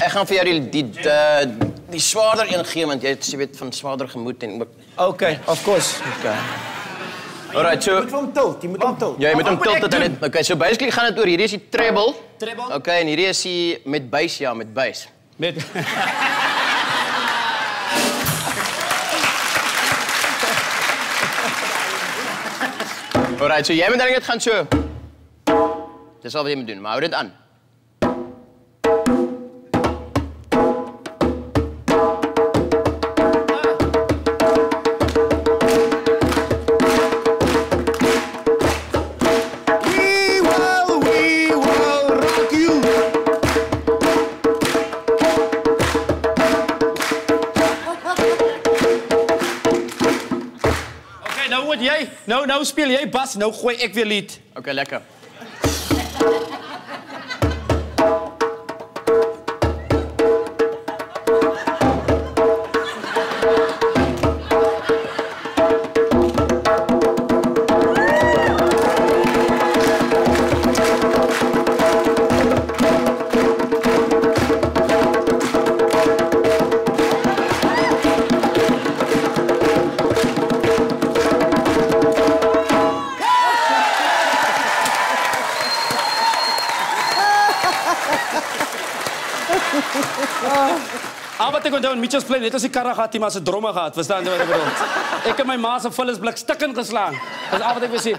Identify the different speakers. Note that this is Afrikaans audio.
Speaker 1: Ek gaan vir jou die swaarder een gee, want jy weet van swaarder gemoed en ook...
Speaker 2: Okay, of course.
Speaker 1: Okay. Alright, so...
Speaker 3: Jy moet hom tilt, jy moet hom tilt.
Speaker 1: Ja, jy moet hom tilt tot dit. Okay, so basically gaan dit oor hierdie is die treble.
Speaker 2: Treble?
Speaker 1: Okay, en hierdie is die met bass, ja, met bass.
Speaker 2: Met...
Speaker 1: Alright, so jy moet dan net gaan so. Dis al wat jy moet doen, maar hou dit aan.
Speaker 2: Nou speel jy bas, nou gooi ek weer lied.
Speaker 1: Okay, lekker.
Speaker 2: Wat ek onthou in Mitchells Plain, net as die karre gehad, die maar se dromme gehad, verstaan jy wat ek bedoel? Ek en my ma se vullisblik stikken geslaan. Dis al wat ek wil sê.